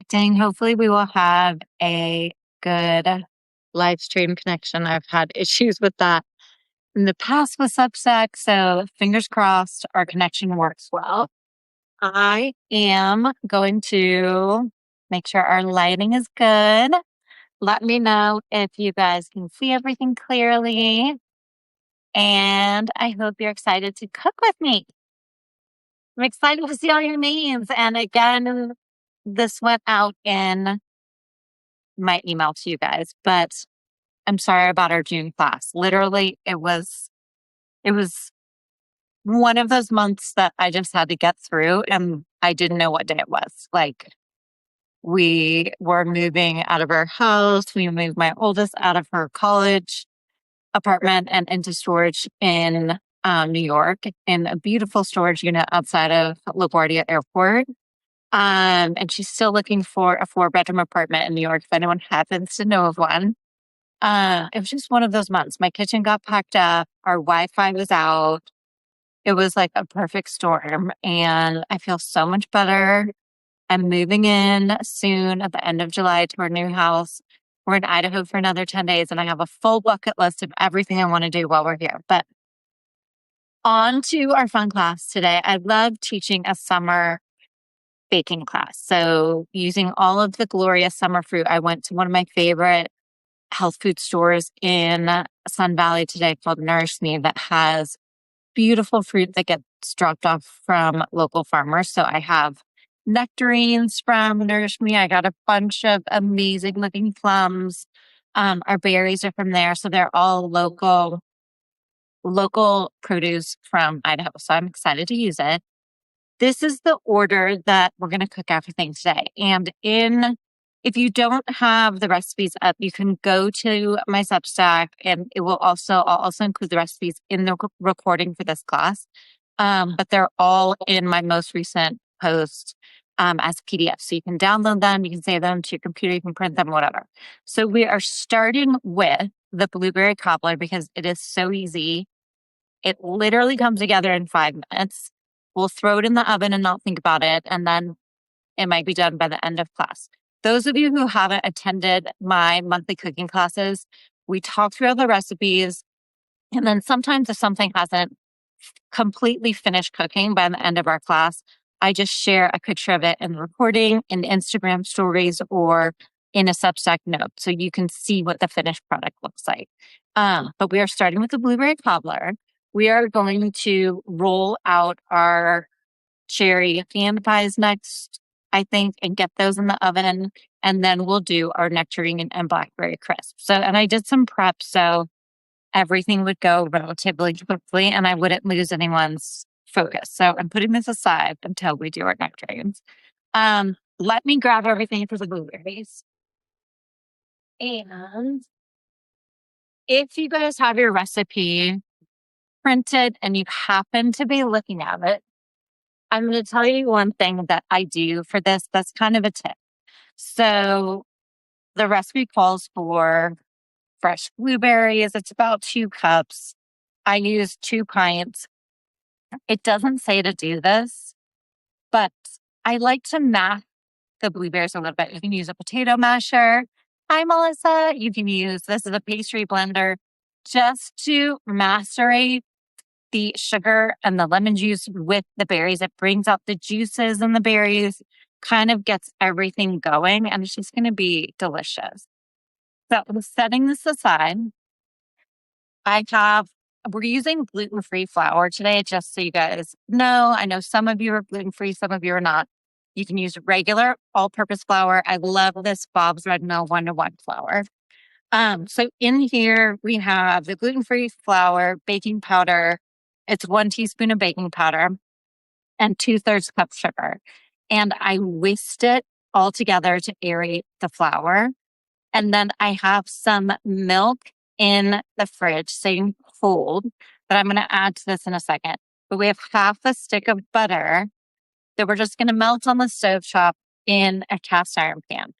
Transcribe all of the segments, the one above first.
connecting. Hopefully, we will have a good live stream connection. I've had issues with that in the past with Substack, so fingers crossed our connection works well. I am going to make sure our lighting is good. Let me know if you guys can see everything clearly. And I hope you're excited to cook with me. I'm excited to see all your names. And again, this went out in my email to you guys, but I'm sorry about our June class. Literally, it was one of those months that I just had to get through, and I didn't know what day it was. Like, we were moving out of our house. We moved my oldest out of her college apartment and into storage in New York, in a beautiful storage unit outside of LaGuardia Airport. And she's still looking for a 4-bedroom apartment in New York if anyone happens to know of one. It was just one of those months. My kitchen got packed up. Our Wi-Fi was out. It was like a perfect storm, and I feel so much better. I'm moving in soon at the end of July to our new house. We're in Idaho for another 10 days, and I have a full bucket list of everything I want to do while we're here. But on to our fun class today. I love teaching a summer baking class. So using all of the glorious summer fruit, I went to one of my favorite health food stores in Sun Valley today called Nourish Me that has beautiful fruit that gets dropped off from local farmers. So I have nectarines from Nourish Me. I got a bunch of amazing looking plums. Our berries are from there. So they're all local produce from Idaho. So I'm excited to use it. This is the order that we're going to cook everything today. And if you don't have the recipes up, you can go to my Substack, and I'll also include the recipes in the recording for this class. But they're all in my most recent post as PDF. So you can download them, you can save them to your computer, you can print them, whatever. So we are starting with the blueberry cobbler because it is so easy. It literally comes together in 5 minutes. We'll throw it in the oven and not think about it, and then it might be done by the end of class. Those of you who haven't attended my monthly cooking classes, we talk through all the recipes, and then sometimes if something hasn't completely finished cooking by the end of our class, I just share a picture of it in the recording, in Instagram stories, or in a Substack note so you can see what the finished product looks like. But we are starting with the blueberry cobbler. We are going to roll out our cherry hand pies next, I think, and get those in the oven. And then we'll do our nectarine and blackberry crisp. And I did some prep, so everything would go relatively quickly and I wouldn't lose anyone's focus. So I'm putting this aside until we do our nectarines. Let me grab everything for the blueberries. And if you guys have your recipe printed and you happen to be looking at it, I'm going to tell you one thing that I do for this that's kind of a tip. So the recipe calls for fresh blueberries. It's about 2 cups. I use 2 pints. It doesn't say to do this, but I like to mash the blueberries a little bit. You can use a potato masher. Hi, Melissa. You can use, this is a pastry blender, just to macerate the sugar and the lemon juice with the berries. It brings out the juices in the berries, kind of gets everything going, and it's just going to be delicious. So I'm setting this aside. We're using gluten-free flour today, just so you guys know. I know some of you are gluten-free, some of you are not. You can use regular all-purpose flour. I love this Bob's Red Mill 1-to-1 flour. So in here, we have the gluten-free flour, baking powder. It's 1 teaspoon of baking powder and 2/3 cup sugar. And I whisked it all together to aerate the flour. And then I have some milk in the fridge staying cold that I'm going to add to this in a second. But we have half a stick of butter that we're just going to melt on the stovetop in a cast iron pan.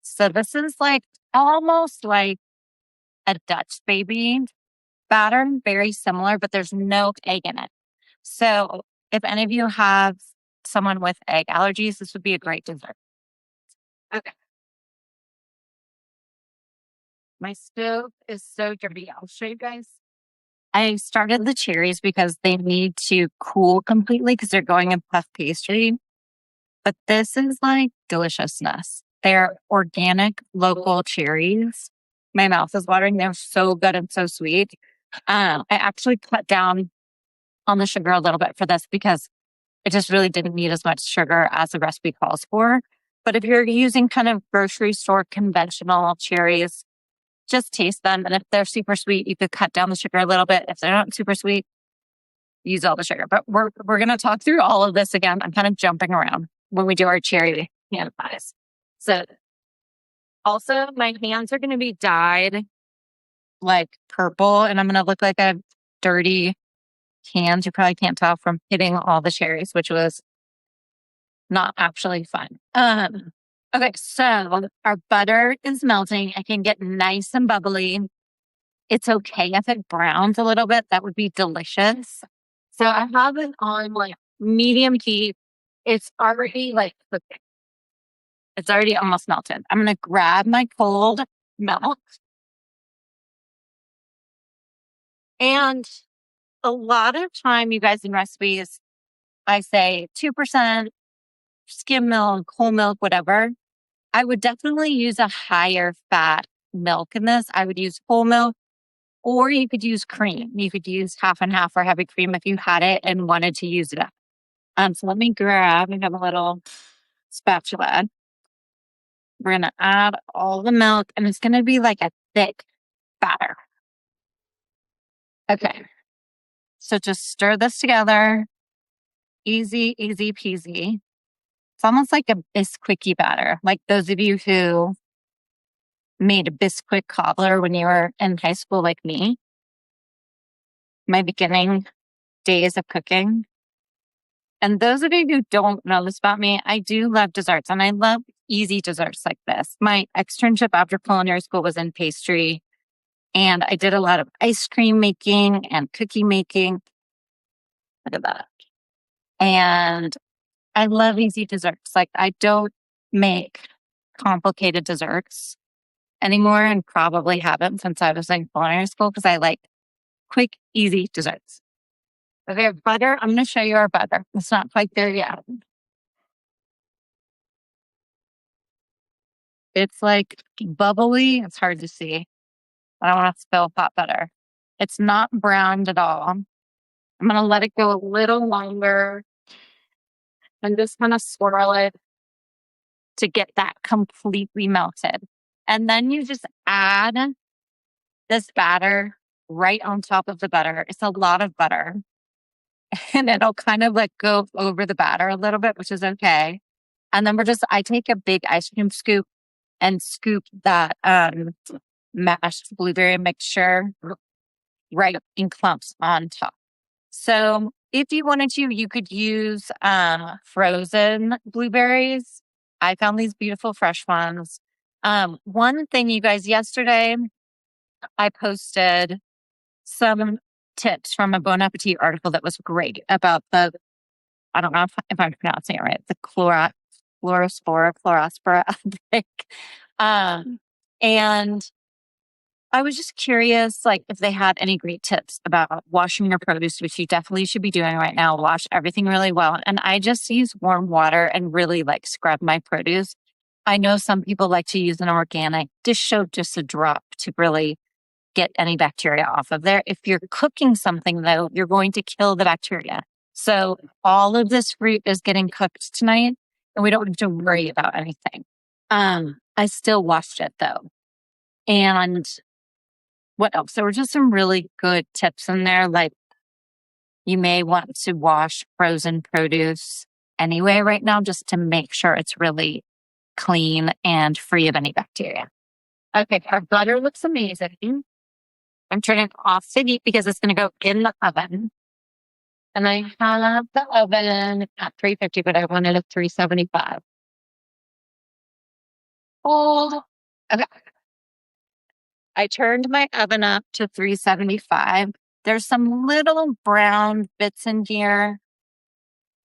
So this is like almost like a Dutch baby batter, very similar, but there's no egg in it. So if any of you have someone with egg allergies, this would be a great dessert. Okay. My stove is so dirty. I'll show you guys. I started the cherries because they need to cool completely because they're going in puff pastry. But this is like deliciousness. They're organic, local cherries. My mouth is watering. They're so good and so sweet. I actually cut down on the sugar a little bit for this because it just really didn't need as much sugar as the recipe calls for. But if you're using kind of grocery store conventional cherries, just taste them. And if they're super sweet, you could cut down the sugar a little bit. If they're not super sweet, use all the sugar. But we're gonna talk through all of this again. I'm kind of jumping around when we do our cherry hand pies. So also my hands are gonna be dyed like purple and I'm gonna look like a dirty hands. You probably can't tell from hitting all the cherries, which was not actually fun. Okay, so our butter is melting. It can get nice and bubbly. It's okay if it browns a little bit. That would be delicious. So I have it on like medium heat. It's already like cooking. It's already almost melted. I'm gonna grab my cold milk. And a lot of time, you guys in recipes, I say 2% skim milk, whole milk, whatever. I would definitely use a higher fat milk in this. I would use whole milk, or you could use cream. You could use half and half or heavy cream if you had it and wanted to use it up. So let me grab and have a little spatula. We're gonna add all the milk, and it's gonna be like a thick batter. Okay. So just stir this together. Easy, easy peasy. It's almost like a Bisquicky batter. Like those of you who made a Bisquick cobbler when you were in high school, like me, my beginning days of cooking. And those of you who don't know this about me, I do love desserts and I love easy desserts like this. My externship after culinary school was in pastry, and I did a lot of ice cream making and cookie making. Look at that. And I love easy desserts. Like I don't make complicated desserts anymore and probably haven't since I was in culinary school because I like quick, easy desserts. Okay, butter. I'm going to show you our butter. It's not quite there yet. It's like bubbly. It's hard to see. I don't want to spill hot butter. It's not browned at all. I'm going to let it go a little longer and just kind of swirl it to get that completely melted. And then you just add this batter right on top of the butter. It's a lot of butter. And it'll kind of like go over the batter a little bit, which is okay. And then I take a big ice cream scoop and scoop that mashed blueberry mixture right in clumps on top. So if you wanted to, you could use frozen blueberries. I found these beautiful fresh ones. One thing, you guys, yesterday I posted some tips from a Bon Appetit article that was great about the, I don't know if I'm pronouncing it right, the Chloraspora outbreak. And I was just curious, like, if they had any great tips about washing your produce, which you definitely should be doing right now. Wash everything really well. And I just use warm water and really like scrub my produce. I know some people like to use an organic dish soap, just a drop to really get any bacteria off of there. If you're cooking something, though, you're going to kill the bacteria. So all of this fruit is getting cooked tonight, and we don't have to worry about anything. I still washed it though. And what else? There were just some really good tips in there. Like you may want to wash frozen produce anyway right now, just to make sure it's really clean and free of any bacteria. Okay, our butter looks amazing. I'm turning off the heat because it's going to go in the oven. And I have the oven at 350, but I wanted it 375. Hold. Okay. I turned my oven up to 375. There's some little brown bits in here.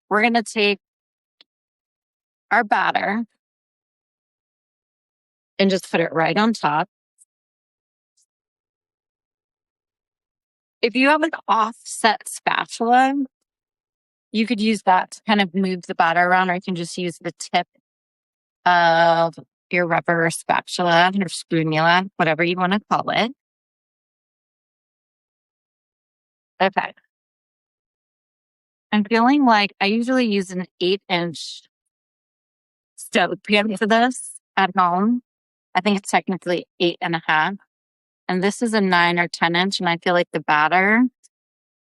We're going to take our batter and just put it right on top. If you have an offset spatula, you could use that to kind of move the batter around, or you can just use the tip of your rubber spatula or spoonula, whatever you want to call it. Okay. I'm feeling like I usually use an 8-inch stove pan for this at home. I think it's technically 8.5. And this is a 9 or 10-inch. And I feel like the batter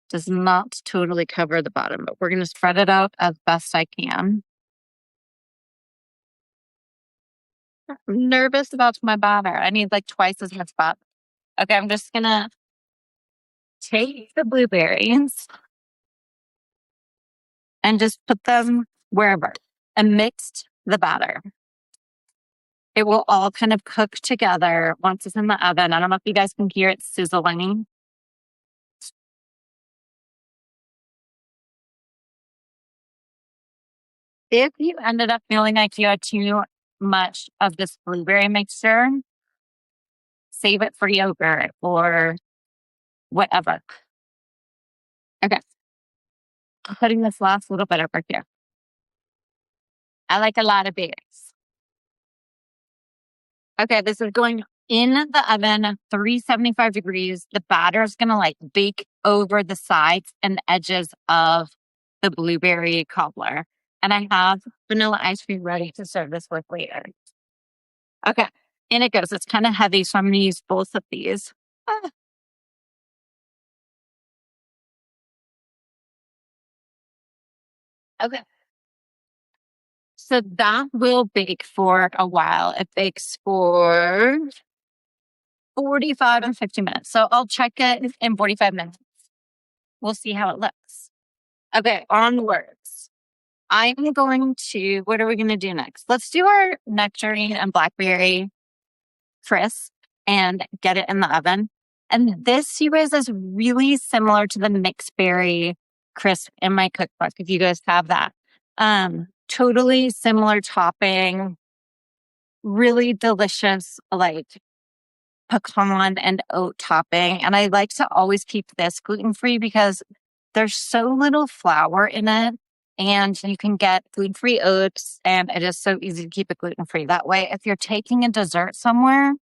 does not totally cover the bottom, but we're going to spread it out as best I can. I'm nervous about my batter. I need like twice as much batter. Okay, I'm just going to take the blueberries and just put them wherever and mix the batter. It will all kind of cook together once it's in the oven. I don't know if you guys can hear it sizzling. If you ended up feeling like you had too much of this blueberry mixture, save it for yogurt or whatever. Okay. I'm putting this last little bit over here. I like a lot of berries. Okay, this is going in the oven, 375 degrees. The batter is going to like bake over the sides and the edges of the blueberry cobbler. And I have vanilla ice cream ready to serve this with later. Okay, in it goes. It's kind of heavy, so I'm going to use both of these. Okay. So that will bake for a while. It bakes for 45 and 50 minutes. So I'll check it in 45 minutes. We'll see how it looks. Okay, onwards. I'm going to, what are we going to do next? Let's do our nectarine and blackberry crisp and get it in the oven. And this, you guys, is really similar to the mixed berry crisp in my cookbook, if you guys have that. Totally similar topping, really delicious, like pecan and oat topping. And I like to always keep this gluten-free because there's so little flour in it. And you can get gluten-free oats, and it is so easy to keep it gluten-free. That way, if you're taking a dessert somewhere,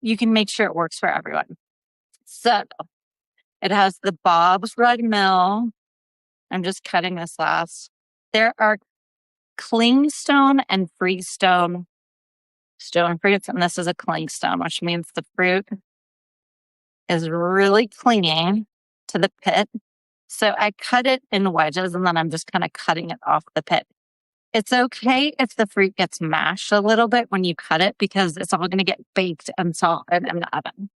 you can make sure it works for everyone. So it has the Bob's Red Mill. I'm just cutting this last. There are clingstone and freestone stone fruits, and this is a clingstone, which means the fruit is really clinging to the pit. So I cut it in wedges, and then I'm just kind of cutting it off the pit. It's okay if the fruit gets mashed a little bit when you cut it because it's all going to get baked and salted in the oven.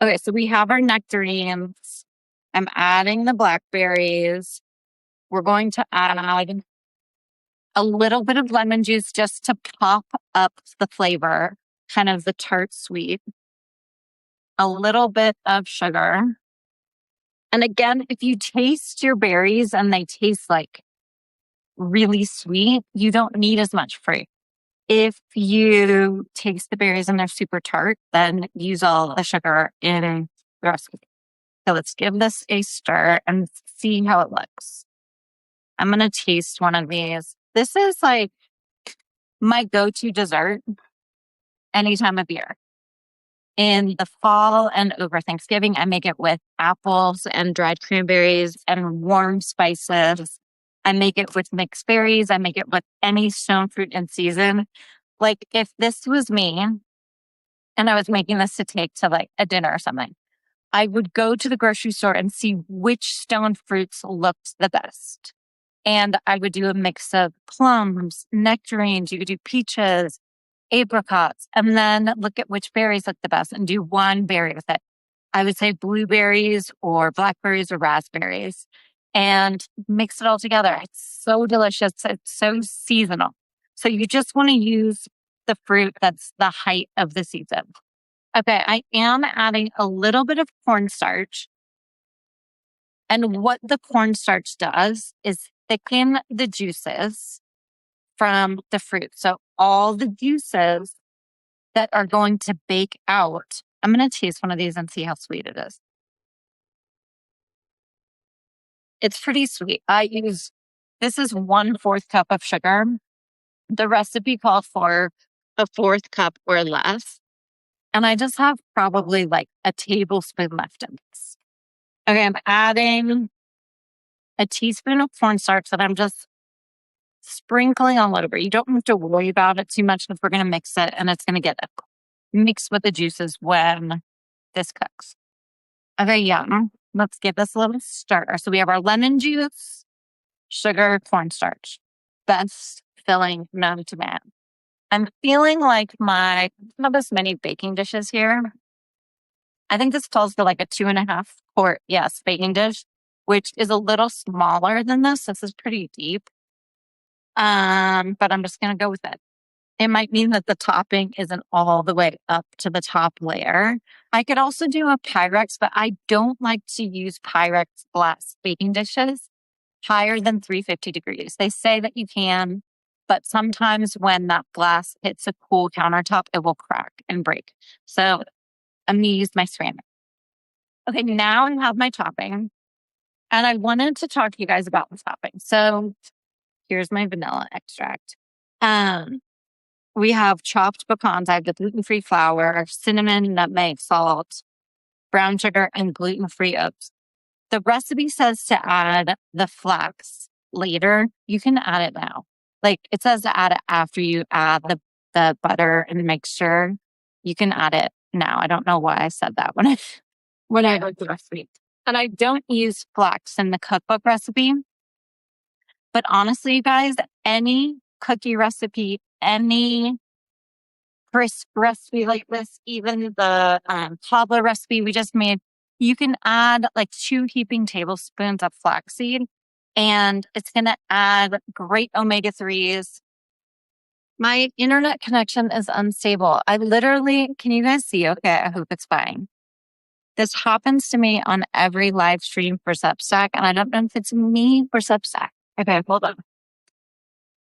Okay, so we have our nectarines. I'm adding the blackberries. We're going to add a little bit of lemon juice just to pop up the flavor, kind of the tart sweet. A little bit of sugar. And again, if you taste your berries and they taste like really sweet, you don't need as much fruit. If you taste the berries and they're super tart, then use all the sugar in the recipe. So let's give this a stir and see how it looks. I'm going to taste one of these. This is like my go-to dessert any time of year. In the fall and over Thanksgiving, I make it with apples and dried cranberries and warm spices. I make it with mixed berries. I make it with any stone fruit in season. Like if this was me and I was making this to take to like a dinner or something, I would go to the grocery store and see which stone fruits looked the best. And I would do a mix of plums, nectarines, you could do peaches, apricots, and then look at which berries look the best and do one berry with it. I would say blueberries or blackberries or raspberries and mix it all together. It's so delicious. It's so seasonal. So you just want to use the fruit that's the height of the season. Okay, I am adding a little bit of cornstarch. And what the cornstarch does is thicken the juices from the fruit. So all the juices that are going to bake out. I'm going to taste one of these and see how sweet it is. It's pretty sweet. This is 1/4 cup of sugar. The recipe called for a 1/4 cup or less. And I just have probably like a tablespoon left in this. Okay, I'm adding a teaspoon of cornstarch that I'm just sprinkling all over. You don't have to worry about it too much because we're going to mix it and it's going to get mixed with the juices when this cooks. Okay, yum. Let's give this a little stir. So we have our lemon juice, sugar, cornstarch. Best filling known to man. I'm feeling like I have this many baking dishes here. I think this calls for like a 2.5 quart, yes, baking dish, which is a little smaller than this. This is pretty deep. But I'm just going to go with it. It might mean that the topping isn't all the way up to the top layer. I could also do a Pyrex, but I don't like to use Pyrex glass baking dishes higher than 350 degrees. They say that you can, but sometimes when that glass hits a cool countertop, it will crack and break. So I'm going to use my ceramic. Okay, now I have my topping. And I wanted to talk to you guys about the topping. So here's my vanilla extract. We have chopped pecans. I have the gluten-free flour, cinnamon, nutmeg, salt, brown sugar, and gluten-free oats. The recipe says to add the flax later. You can add it now. Like it says to add it after you add the butter and the mixture. You can add it now. I don't know why I said that when I wrote the recipe. And I don't use flax in the cookbook recipe. But honestly, you guys, any cookie recipe, any crisp recipe like this, even the cobbler recipe we just made, you can add like 2 heaping tablespoons of flaxseed and it's going to add great omega-3s. My internet connection is unstable. Can you guys see? Okay, I hope it's fine. This happens to me on every live stream for Substack, and I don't know if it's me or Substack. Okay, hold on.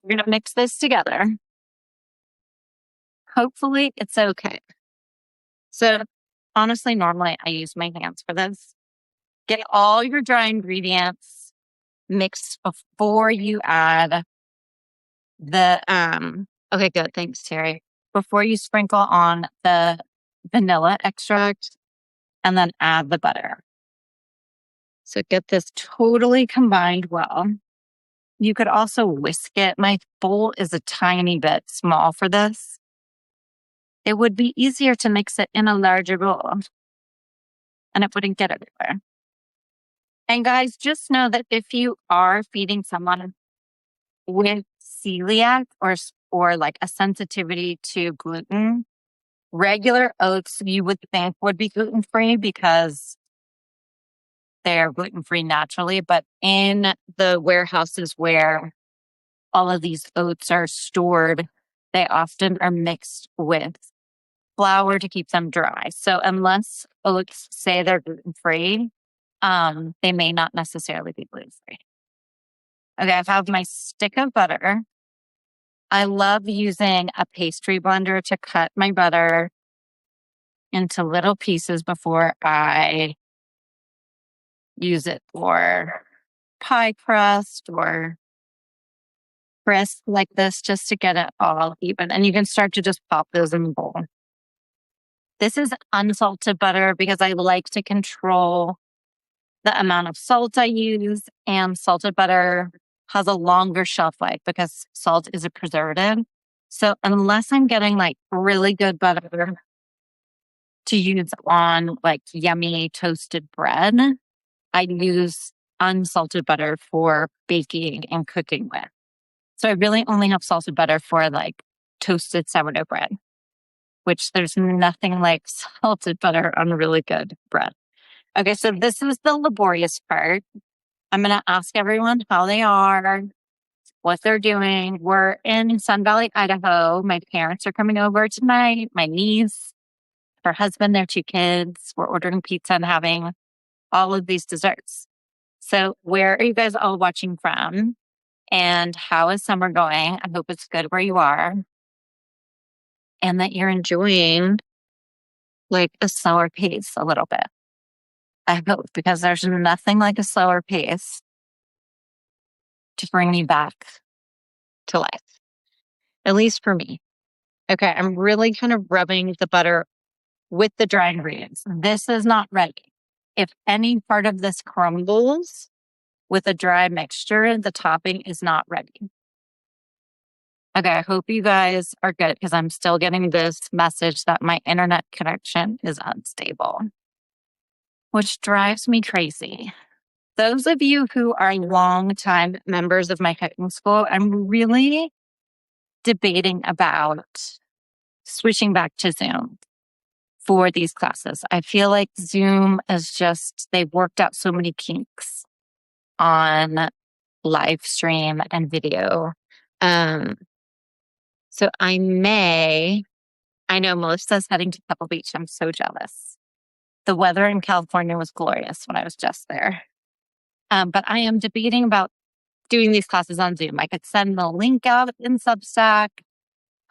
We're going to mix this together. Hopefully it's okay. So honestly, normally I use my hands for this. Get all your dry ingredients mixed before you add okay, good. Thanks, Terry. Before you sprinkle on the vanilla extract and then add the butter. So get this totally combined well. You could also whisk it. My bowl is a tiny bit small for this. It would be easier to mix it in a larger bowl and it wouldn't get everywhere. And guys, just know that if you are feeding someone with celiac or like a sensitivity to gluten, regular oats you would think would be gluten-free because they're gluten-free naturally. But in the warehouses where all of these oats are stored, they often are mixed with flour to keep them dry. So unless oats say they're gluten-free, they may not necessarily be gluten-free. Okay, I have my stick of butter. I love using a pastry blender to cut my butter into little pieces before I use it for pie crust or crisp like this, just to get it all even. And you can start to just pop those in the bowl. This is unsalted butter because I like to control the amount of salt I use, and salted butter has a longer shelf life because salt is a preservative. So unless I'm getting like really good butter to use on like yummy toasted bread, I use unsalted butter for baking and cooking with. So I really only have salted butter for like toasted sourdough bread, which there's nothing like salted butter on really good bread. Okay, so this is the laborious part. I'm going to ask everyone how they are, what they're doing. We're in Sun Valley, Idaho. My parents are coming over tonight. My niece, her husband, their 2 kids. We're ordering pizza and having all of these desserts. So where are you guys all watching from? And how is summer going? I hope it's good where you are. and that you're enjoying like a slower pace a little bit. I hope, because there's nothing like a slower pace to bring you back to life, at least for me. Okay, I'm really kind of rubbing the butter with the dry ingredients. This is not ready. If any part of this crumbles with a dry mixture, the topping is not ready. Okay, I hope you guys are good because I'm still getting this message that my internet connection is unstable, which drives me crazy. Those of you who are longtime members of my cooking school, I'm really debating about switching back to Zoom for these classes. I feel like Zoom is just, they've worked out so many kinks on live stream and video. So I know Melissa's heading to Pebble Beach. I'm so jealous. The weather in California was glorious when I was just there. But I am debating about doing these classes on Zoom. I could send the link out in Substack.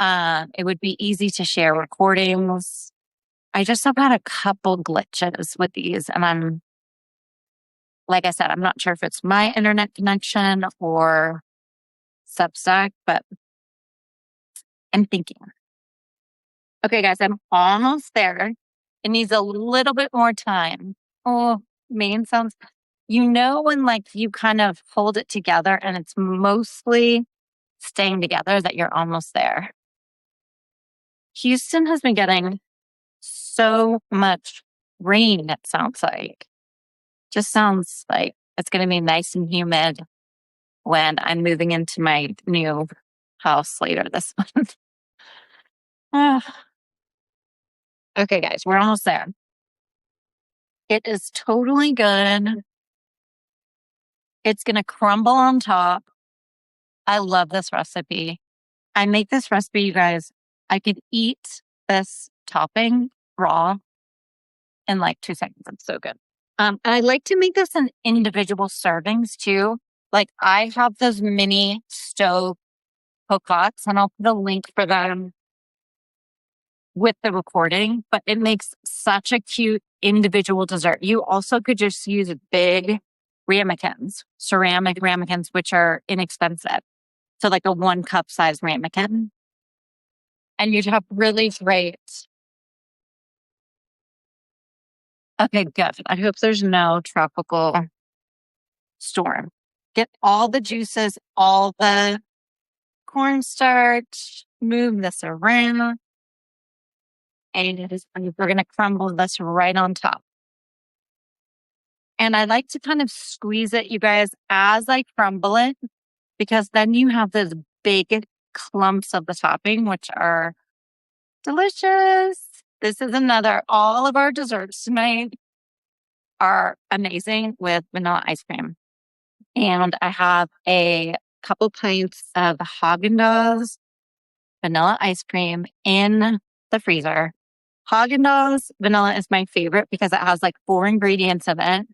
It would be easy to share recordings. I just have had a couple glitches with these, and like I said, I'm not sure if it's my internet connection or Substack, but I'm thinking. Okay, guys, I'm almost there. It needs a little bit more time. Oh, main sounds. When like you kind of hold it together and it's mostly staying together, that you're almost there. Houston has been getting so much rain, it sounds like. Just sounds like it's going to be nice and humid when I'm moving into my new house later this month. Okay, guys, we're almost there. It is totally good. It's going to crumble on top. I love this recipe. I make this recipe, you guys. I could eat this topping raw in like 2 seconds. It's so good. And I like to make this in individual servings too. Like I have those mini stove pots, and I'll put a link for them with the recording, but it makes such a cute individual dessert. You also could just use big ramekins, ceramic ramekins, which are inexpensive. So like a 1 cup size ramekin. And you'd have really great. Okay, good. I hope there's no tropical storm. Get all the juices, all the cornstarch, move this around. And we're going to crumble this right on top. And I like to kind of squeeze it, you guys, as I crumble it, because then you have those big clumps of the topping, which are delicious. This is all of our desserts tonight are amazing with vanilla ice cream. And I have a couple pints of Haagen-Dazs vanilla ice cream in the freezer. Haagen-Dazs vanilla is my favorite because it has like 4 ingredients in it.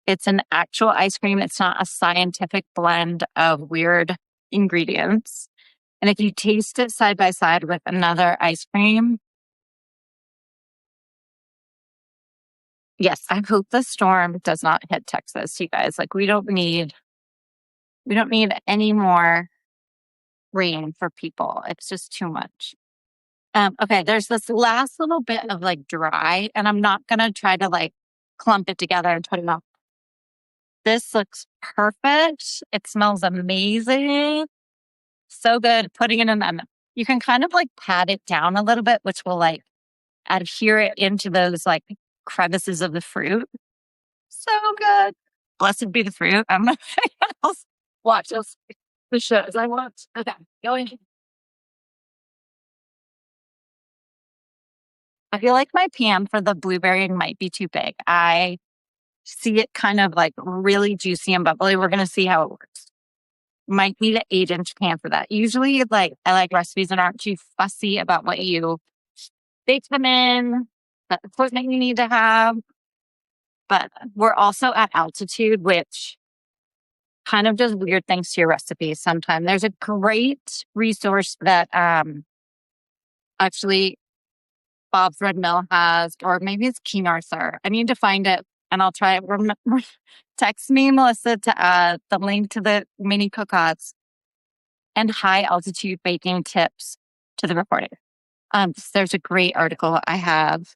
It's an actual ice cream. It's not a scientific blend of weird ingredients. And if you taste it side by side with another ice cream, yes, I hope the storm does not hit Texas, you guys. Like we don't need any more rain for people. It's just too much. Okay, there's this last little bit of like dry, and I'm not gonna try to like clump it together and put it up. This looks perfect. It smells amazing. So good. Putting it in them. You can kind of like pat it down a little bit, which will like adhere it into those like crevices of the fruit. So good. Blessed be the fruit. I'm not else. Watch this. The shows I watch. Okay, going. I feel like my pan for the blueberry might be too big. I see it kind of like really juicy and bubbly. We're going to see how it works. Might need an 8-inch pan for that. Usually, like I like recipes that aren't too fussy about what you bake them in, the equipment you need to have. But we're also at altitude, which kind of does weird things to your recipes sometimes. There's a great resource that a Actually, Bob's Red Mill has, or maybe it's King Arthur. I need to find it and I'll try it. Text me, Melissa, to add the link to the mini cookouts and high altitude baking tips to the recording. There's a great article I have.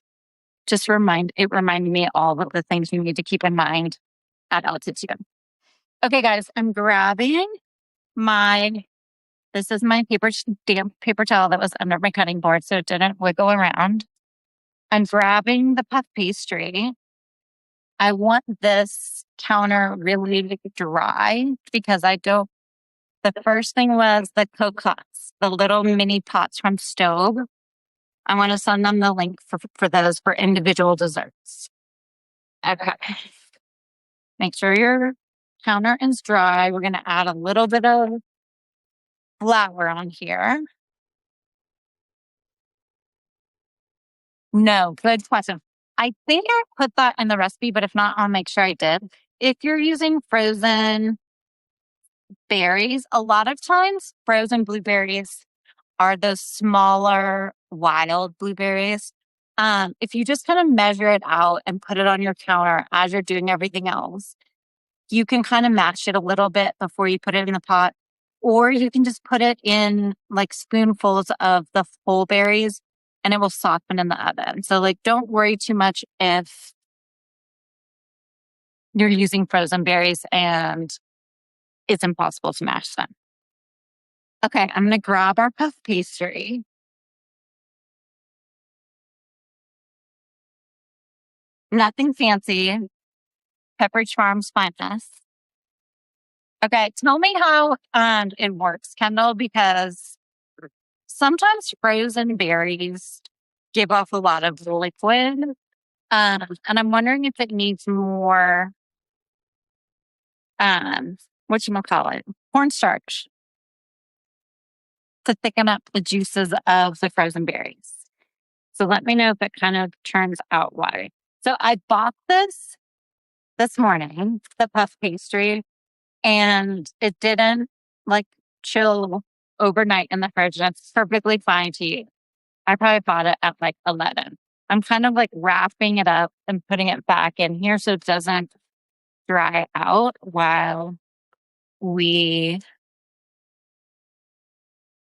It reminded me all of the things you need to keep in mind at altitude. Okay, guys, I'm grabbing this is my damp paper towel that was under my cutting board, so it didn't wiggle around. I'm grabbing the puff pastry. I want this counter really dry because the first thing was the cocottes, the little mini pots from Stove. I want to send them the link for those for individual desserts. Okay. Make sure your counter is dry. We're going to add a little bit of flour on here. No, good question. I think I put that in the recipe, but if not, I'll make sure I did. If you're using frozen berries, a lot of times frozen blueberries are those smaller wild blueberries. If you just kind of measure it out and put it on your counter as you're doing everything else, you can kind of mash it a little bit before you put it in the pot, or you can just put it in like spoonfuls of the full berries and it will soften in the oven. So like, don't worry too much if you're using frozen berries and it's impossible to mash them. Okay, I'm going to grab our puff pastry. Nothing fancy. Pepperidge Farm's finest. Okay, tell me how it works, Kendall, because sometimes frozen berries give off a lot of liquid. And I'm wondering if it needs more, whatchamacallit, cornstarch to thicken up the juices of the frozen berries. So let me know if it kind of turns out watery. So I bought this morning, the puff pastry, and it didn't like chill overnight in the fridge. That's perfectly fine to eat. I probably bought it at like 11. I'm kind of like wrapping it up and putting it back in here so it doesn't dry out while we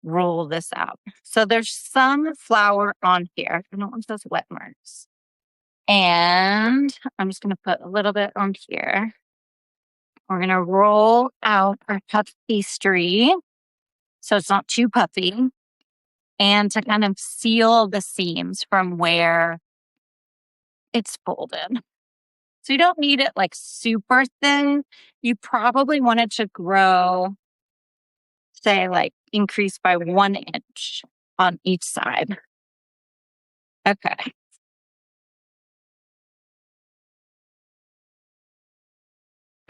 roll this out. So there's some flour on here. I don't want those wet marks. And I'm just going to put a little bit on here. We're going to roll out our puff pastry so it's not too puffy, and to kind of seal the seams from where it's folded. So you don't need it like super thin. You probably want it to grow, say like increase by 1 inch on each side. Okay.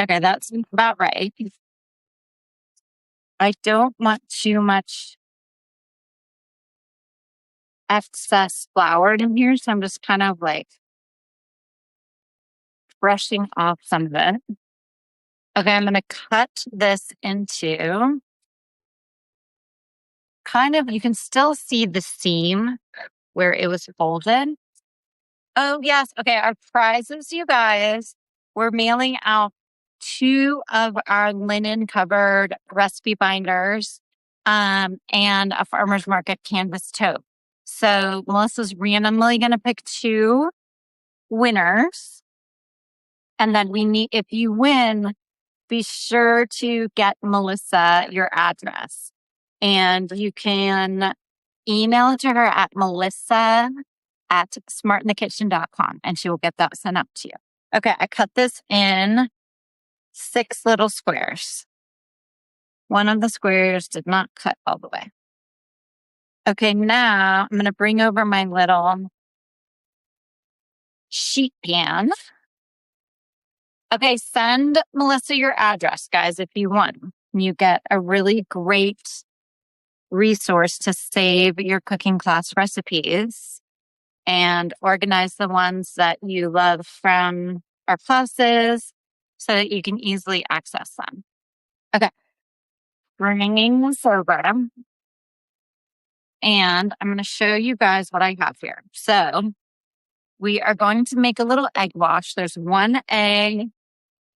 Okay, that's about right. I don't want too much excess flour in here, so I'm just kind of like brushing off some of it. Okay, I'm going to cut this into kind of, you can still see the seam where it was folded. Oh, yes. Okay, our prizes, you guys. We're mailing out 2 of our linen covered recipe binders and a farmer's market canvas tote. So Melissa's randomly going to pick 2 winners. And then if you win, be sure to get Melissa your address. And you can email it to her at melissa@smartinthekitchen.com and she will get that sent up to you. Okay, I cut this in 6 little squares. One of the squares did not cut all the way. Okay, now I'm going to bring over my little sheet pan. Okay, send Melissa your address, guys, if you want. You get a really great resource to save your cooking class recipes and organize the ones that you love from our classes so that you can easily access them. Okay. Bringing this over. and I'm going to show you guys what I have here. So we are going to make a little egg wash. There's 1 egg,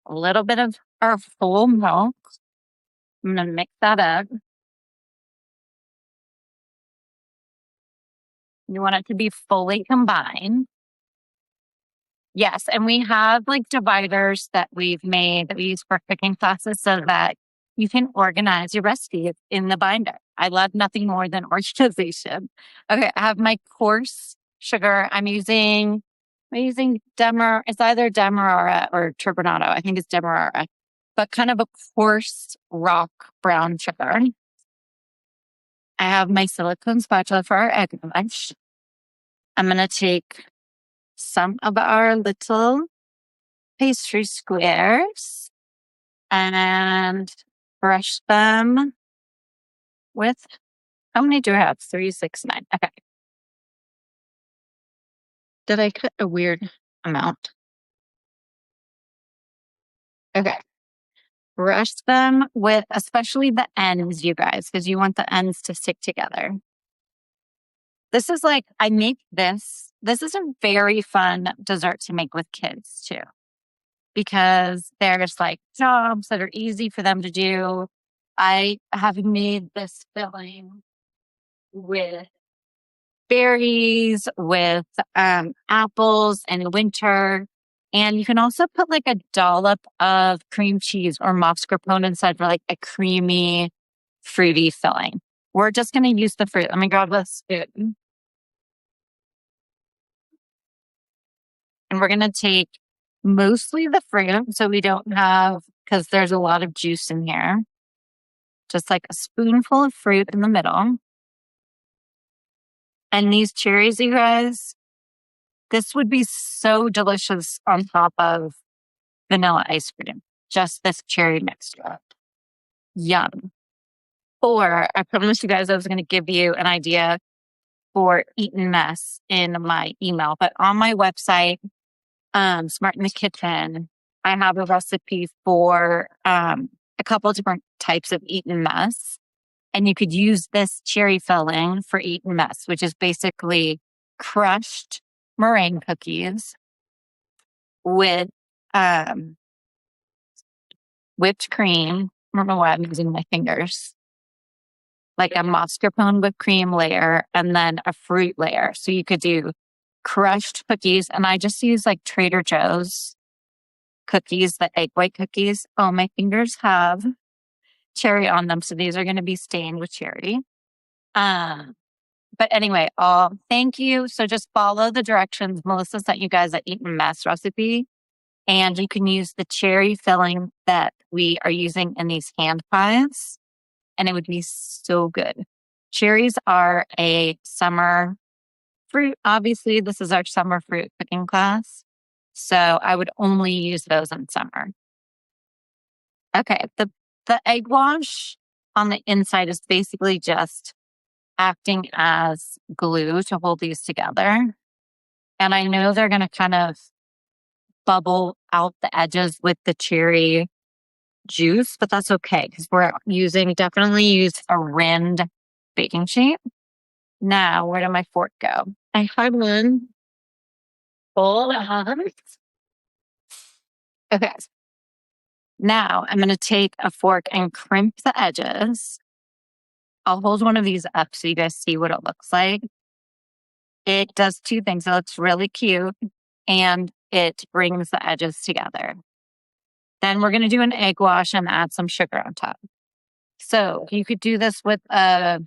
a little bit of our whole milk. I'm going to mix that up. You want it to be fully combined. Yes, and we have like dividers that we've made that we use for cooking classes so that you can organize your recipes in the binder. I love nothing more than organization. Okay, I have my coarse sugar. I'm using it's either Demerara or Turbinado. I think it's Demerara, but kind of a coarse rock brown sugar. I have my silicone spatula for our egg wash. I'm going to take some of our little pastry squares and brush them with, how many do I have? 3, 6, 9. Okay. Did I cut a weird amount? Okay. Brush them with, especially the ends, you guys, because you want the ends to stick together. This is like, I make this. This is a very fun dessert to make with kids too, because there's like jobs that are easy for them to do. I have made this filling with berries, with apples in winter. And you can also put like a dollop of cream cheese or mascarpone inside for like a creamy, fruity filling. We're just going to use the fruit. Let me grab this spoon. And we're going to take mostly the fruit so we don't have, because there's a lot of juice in here. Just like a spoonful of fruit in the middle. And these cherries, you guys, this would be so delicious on top of vanilla ice cream. Just this cherry mixture. Yum. Or I promised you guys I was going to give you an idea for Eaten Mess in my email. But on my website, Smart in the Kitchen, I have a recipe for a couple of different types of Eaten Mess. And you could use this cherry filling for Eaten Mess, which is basically crushed meringue cookies with whipped cream. I don't know why I'm using my fingers. Like a mascarpone whipped cream layer and then a fruit layer. So you could do crushed cookies. And I just use like Trader Joe's cookies, the egg white cookies. Oh, my fingers have cherry on them. So these are going to be stained with cherry. But anyway, thank you. So just follow the directions Melissa sent you guys at Eaten Mess recipe. And you can use the cherry filling that we are using in these hand pies. And it would be so good. Cherries are a summer fruit. Obviously, this is our summer fruit cooking class. So I would only use those in summer. Okay, the egg wash on the inside is basically just acting as glue to hold these together. And I know they're going to kind of bubble out the edges with the cherry juice, but that's okay because we're definitely use a rind baking sheet. Now, where did my fork go? I had one. Hold on. Okay. Now I'm going to take a fork and crimp the edges. I'll hold one of these up so you guys see what it looks like. It does 2 things. It looks really cute and it brings the edges together. Then we're going to do an egg wash and add some sugar on top. So you could do this with a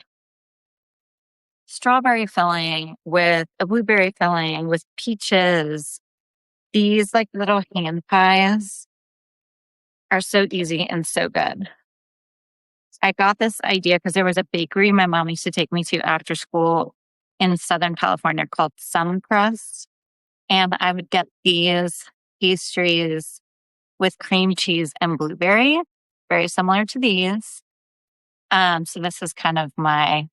strawberry filling, with a blueberry filling, with peaches. These like little hand pies are so easy and so good. I got this idea because there was a bakery my mom used to take me to after school in Southern California called Suncrust. And I would get these pastries with cream cheese and blueberry, very similar to these. So this is kind of my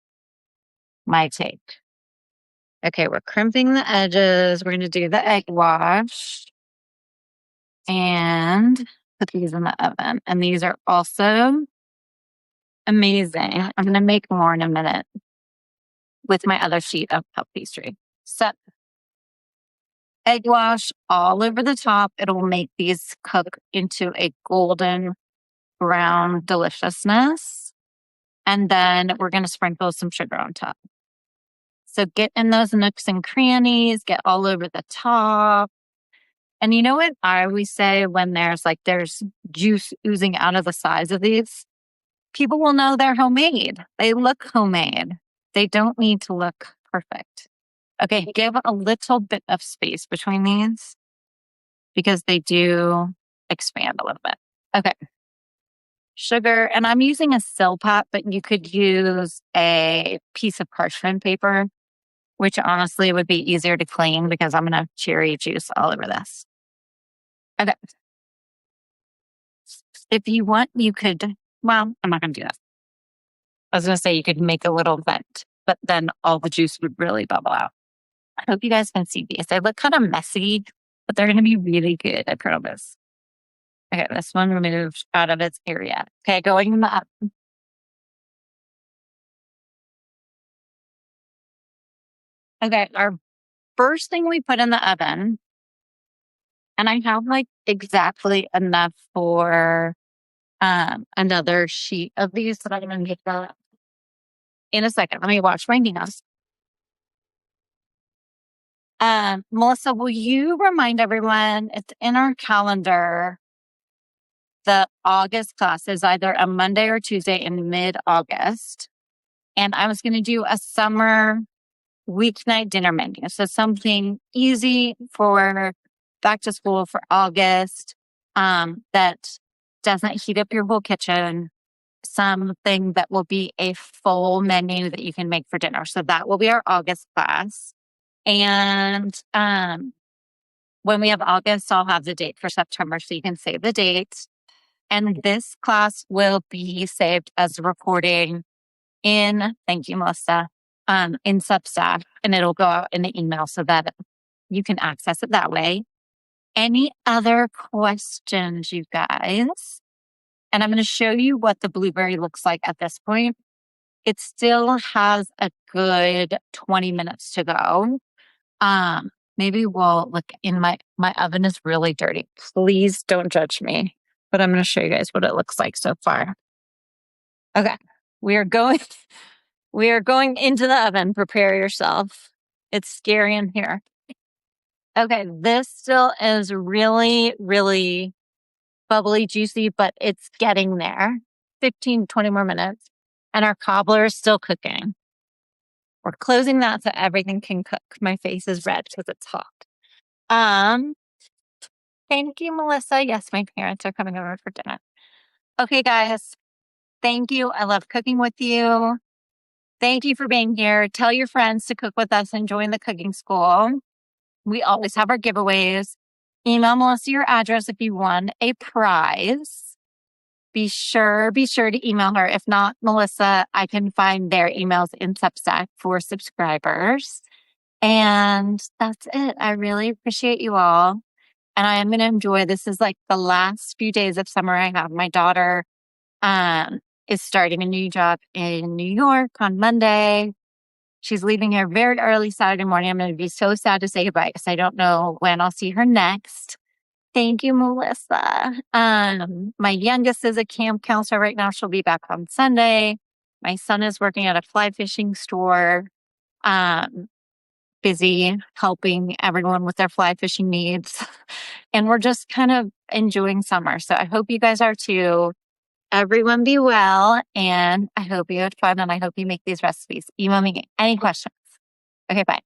take. Okay, we're crimping the edges. We're going to do the egg wash and put these in the oven. And these are also amazing. I'm going to make more in a minute. with my other sheet of puff pastry. So egg wash all over the top. It'll make these cook into a golden brown deliciousness. And then we're going to sprinkle some sugar on top. So get in those nooks and crannies, get all over the top. And you know what I always say when there's juice oozing out of the sides of these? People will know they're homemade. They look homemade. They don't need to look perfect. Okay, give a little bit of space between these because they do expand a little bit. Okay. Sugar, and I'm using a Silpat, but you could use a piece of parchment paper, which honestly would be easier to clean because I'm going to have cherry juice all over this. Okay. If you want, you could, well, I'm not going to do that. I was going to say you could make a little vent, but then all the juice would really bubble out. I hope you guys can see these. They look kind of messy, but they're going to be really good, I promise. Okay, this one removed out of its area. Okay, going in the oven. Okay, our first thing we put in the oven, and I have like exactly enough for another sheet of these that I'm going to make that in a second. Let me wash my nails. Melissa, will you remind everyone it's in our calendar? The August class is either a Monday or Tuesday in mid-August. And I was going to do a summer weeknight dinner menu. So something easy for back to school for August that doesn't heat up your whole kitchen. Something that will be a full menu that you can make for dinner. So that will be our August class. And when we have August, I'll have the date for September so you can save the date. And this class will be saved as a recording thank you, Melissa, in Substack, and it'll go out in the email so that you can access it that way. Any other questions, you guys? And I'm going to show you what the blueberry looks like at this point. It still has a good 20 minutes to go. Maybe we'll look in my oven is really dirty. Please don't judge me, but I'm going to show you guys what it looks like so far. Okay. We are going into the oven. Prepare yourself. It's scary in here. Okay. This still is really, really bubbly, juicy, but it's getting there. 15, 20 more minutes. And our cobbler is still cooking. We're closing that so everything can cook. My face is red because it's hot. Thank you, Melissa. Yes, my parents are coming over for dinner. Okay, guys. Thank you. I love cooking with you. Thank you for being here. Tell your friends to cook with us and join the cooking school. We always have our giveaways. Email Melissa your address if you won a prize. Be sure to email her. If not, Melissa, I can find their emails in Substack for subscribers. And that's it. I really appreciate you all. And I am going to enjoy, this is like the last few days of summer I have. My daughter is starting a new job in New York on Monday. She's leaving here very early Saturday morning. I'm going to be so sad to say goodbye because I don't know when I'll see her next. Thank you, Melissa. My youngest is a camp counselor right now. She'll be back on Sunday. My son is working at a fly fishing store, busy helping everyone with their fly fishing needs. And we're just kind of enjoying summer. So I hope you guys are too. Everyone be well. And I hope you had fun and I hope you make these recipes. Email me any questions. Okay, bye.